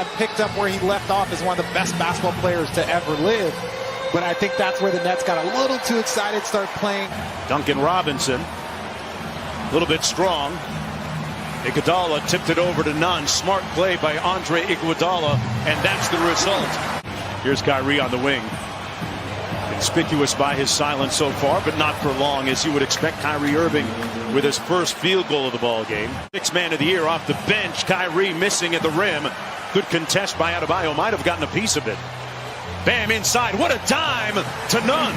kind of picked up where he left off as one of the best basketball players to ever live. But I think that's where the Nets got a little too excited, start playing. Duncan Robinson, a little bit strong. Iguodala tipped it over to none. Smart play by Andre Iguodala, and that's the result. Here's Kyrie on the wing. Conspicuous by his silence so far, but not for long, as you would expect. Kyrie Irving with his first field goal of the ball game. Sixth man of the year off the bench. Kyrie missing at the rim. Good contest by Adebayo. Might have gotten a piece of it. Bam, inside. What a dime to none.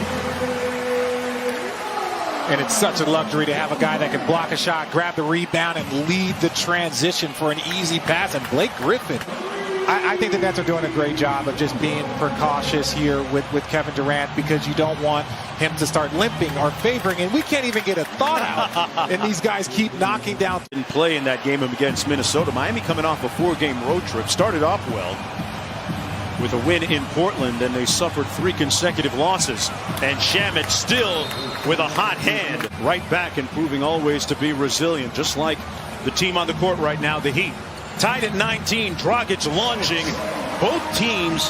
And it's such a luxury to have a guy that can block a shot, grab the rebound, and lead the transition for an easy pass. And Blake Griffin, I think the Nets are doing a great job of just being precautious here with Kevin Durant, because you don't want him to start limping or favoring. And we can't even get a thought out. And these guys keep knocking down. Didn't play in that game against Minnesota. Miami coming off a 4-game road trip. Started off well with a win in Portland, and they suffered 3 consecutive losses. And Shamet still with a hot hand. Right back and proving always to be resilient, just like the team on the court right now, the Heat. Tied at 19, Dragic lunging. Both teams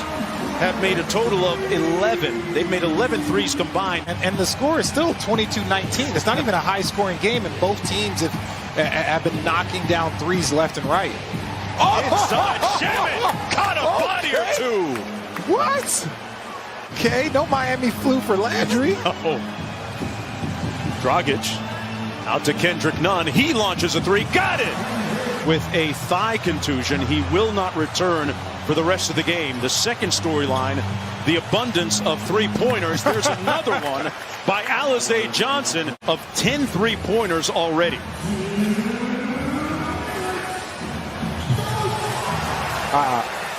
have made a total of 11. They've made 11 threes combined. And the score is still 22-19. It's not even a high-scoring game, and both teams have been knocking down threes left and right. Inside, Shamet caught a body or two. What? Okay, no Miami flu for Landry. Oh. Dragic out to Kendrick Nunn. He launches a three. Got it! With a thigh contusion, he will not return for the rest of the game. The second storyline, the abundance of three-pointers. There's another one by Alize Johnson of 10 three-pointers already.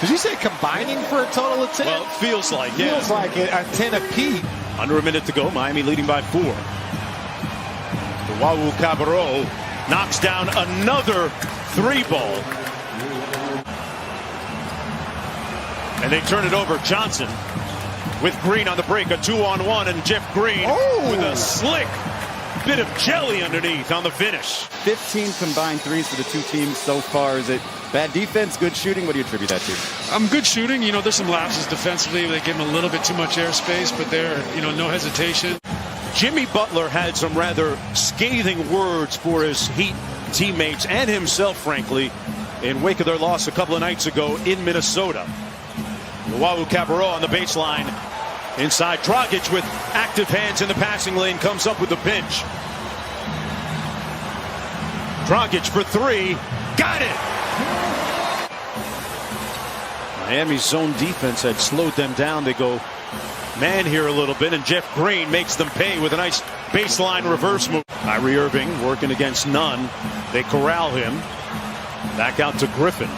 Did you say combining for a total of 10? Well, it feels like, yeah. Feels like it, a 10 apiece. Under a minute to go, Miami leading by 4. Wawu Cabarro knocks down another 3-ball. And they turn it over. Johnson with Green on the break. A 2-on-1, and Jeff Green with a slick bit of jelly underneath on the finish. 15 combined threes for the two teams so far. Is it bad defense, good shooting? What do you attribute that to? Good shooting. You know, there's some lapses defensively. They give him a little bit too much airspace, but they're, no hesitation. Jimmy Butler had some rather scathing words for his Heat teammates and himself, frankly, in wake of their loss a couple of nights ago in Minnesota. Wawu Cabarro on the baseline. Inside, Dragic with active hands in the passing lane comes up with the pinch. Dragic for 3. Got it! Miami's zone defense had slowed them down. They go man here a little bit, and Jeff Green makes them pay with a nice baseline reverse move. Kyrie Irving working against Nunn. They corral him. Back out to Griffin.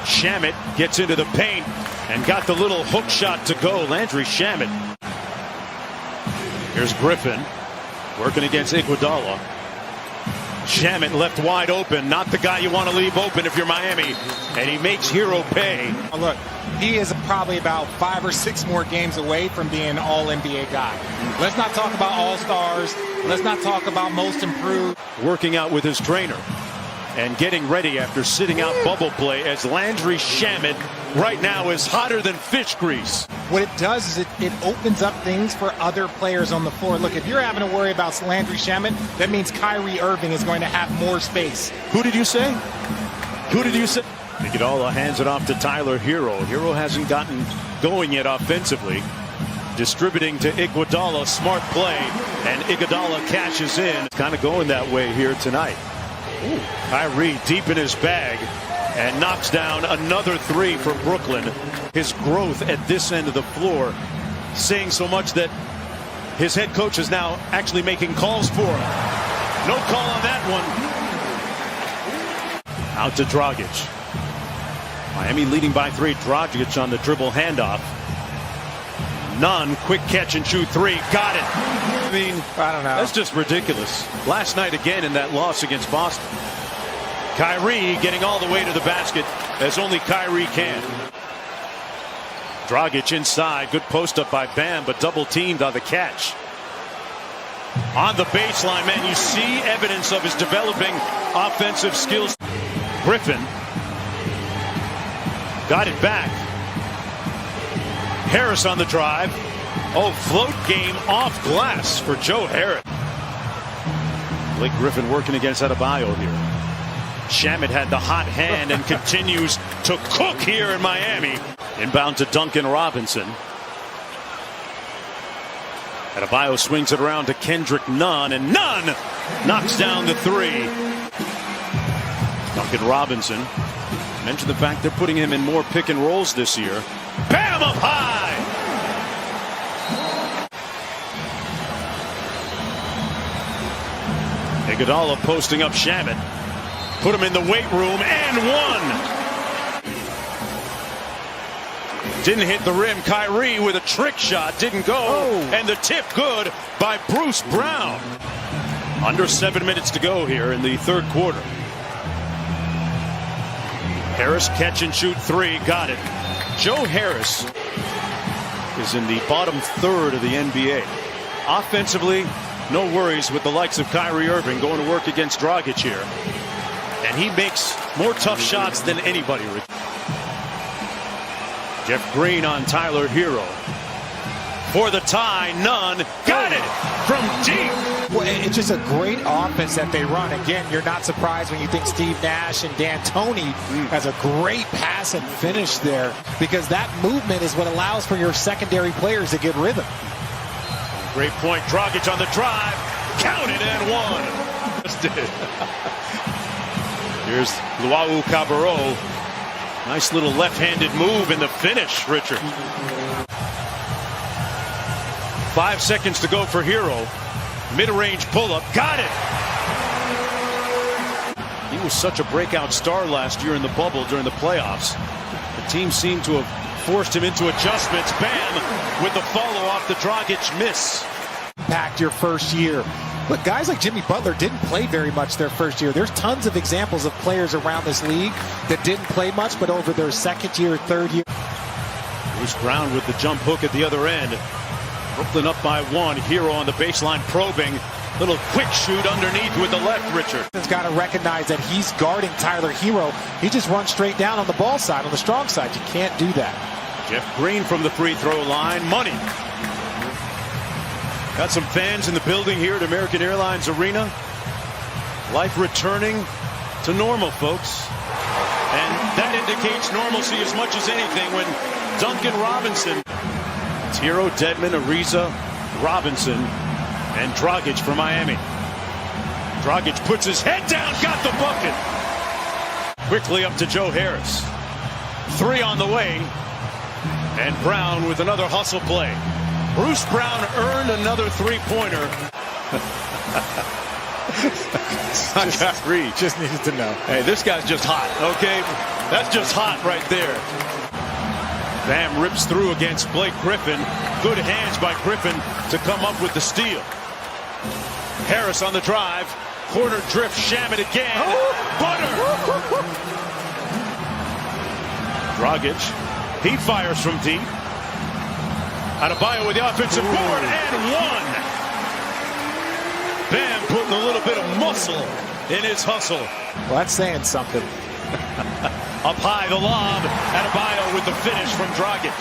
Shamet gets into the paint and got the little hook shot to go. Landry Shamet. Here's Griffin working against Iguodala. Shamet left wide open. Not the guy you want to leave open if you're Miami. And he makes Hero pay. Look, he is probably about 5 or 6 more games away from being an all-NBA guy. Let's not talk about all-stars. Let's not talk about most improved. Working out with his trainer and getting ready after sitting out bubble play, as Landry Shamet right now is hotter than fish grease. What it does is it opens up things for other players on the floor. Look, if you're having to worry about Landry Shamet, that means Kyrie Irving is going to have more space. Who did you say? Who did you say? Iguodala hands it off to Tyler Hero. Hero hasn't gotten going yet offensively. Distributing to Iguodala, smart play, and Iguodala cashes in. It's kind of going that way here tonight. Ooh. Kyrie deep in his bag and knocks down another 3 from Brooklyn. His growth at this end of the floor saying so much that his head coach is now actually making calls for him. No call on that one. Out to Dragic. Miami leading by 3. Dragic on the dribble handoff. Nunn, quick catch and shoot 3. Got it. I mean, I don't know. That's just ridiculous. Last night again in that loss against Boston. Kyrie getting all the way to the basket as only Kyrie can. Dragic inside. Good post up by Bam, but double teamed on the catch. On the baseline, man, you see evidence of his developing offensive skills. Griffin Got it back. Harris on the drive. Oh, float game off glass for Joe Harris. Blake Griffin working against Adebayo here. Shamet had the hot hand and continues to cook here in Miami. Inbound to Duncan Robinson. Adebayo swings it around to Kendrick Nunn, and Nunn knocks down the three. Duncan Robinson. Mentioned the fact they're putting him in more pick and rolls this year. Bam, up high! Iguodala posting up Shamet. Put him in the weight room and one. Didn't hit the rim. Kyrie with a trick shot. Didn't go. Oh. And the tip good by Bruce Brown. Under 7 minutes to go here in the third quarter. Harris catch and shoot three. Got it. Joe Harris is in the bottom third of the NBA. Offensively, no worries with the likes of Kyrie Irving going to work against Dragic here. And he makes more tough shots than anybody. Jeff Green on Tyler Hero. For the tie, Nunn got it from deep. Well, it's just a great offense that they run. Again, you're not surprised when you think Steve Nash and D'Antoni has a great pass and finish there, because that movement is what allows for your secondary players to get rhythm. Great point. Dragic on the drive. Counted and one. Just did. Here's Luau Cabarro. Nice little left-handed move in the finish, Richard. 5 seconds to go for Hero. Mid-range pull-up. Got it! He was such a breakout star last year in the bubble during the playoffs. The team seemed to have forced him into adjustments. Bam! With the follow off the Dragic miss. Packed your first year. Look, guys like Jimmy Butler didn't play very much their first year. There's tons of examples of players around this league that didn't play much, but over their second year, third year. Bruce Brown with the jump hook at the other end. Brooklyn up by one. Hero on the baseline probing. Little quick shoot underneath with the left, Richard. He's got to recognize that he's guarding Tyler Hero. He just runs straight down on the ball side, on the strong side. You can't do that. Jeff Green from the free throw line. Money. Got some fans in the building here at American Airlines Arena. Life returning to normal, folks. And that indicates normalcy as much as anything when Duncan Robinson. It's Hero, Dedmon, Ariza, Robinson, and Dragic for Miami. Dragic puts his head down, got the bucket. Quickly up to Joe Harris. Three on the way. And Brown with another hustle play. Bruce Brown earned another three-pointer. Just needed to know. Hey, this guy's just hot, okay? That's just hot right there. Bam rips through against Blake Griffin. Good hands by Griffin to come up with the steal. Harris on the drive. Corner drift, Shamet again. Butter! Dragic. He fires from deep. Adebayo with the offensive board and one. Bam putting a little bit of muscle in his hustle. Well, that's saying something. Up high, the lob. Adebayo with the finish from Dragic.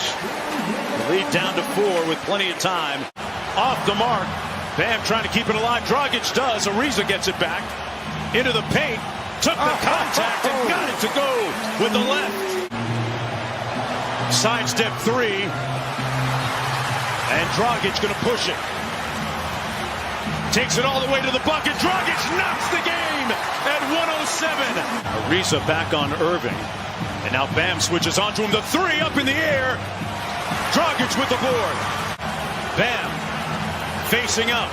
The lead down to 4 with plenty of time. Off the mark. Bam trying to keep it alive. Dragic does. Ariza gets it back. Into the paint. Took the contact and got it to go with the left. Sidestep three. And Dragic going to push it. Takes it all the way to the bucket. Dragic knocks the game at 107. Ariza back on Irving. And now Bam switches onto him. The three up in the air. Dragic with the board. Bam facing up.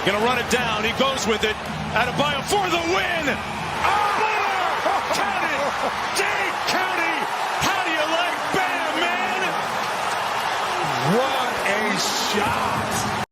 Going to run it down. He goes with it. Adebayo for the win. Oh!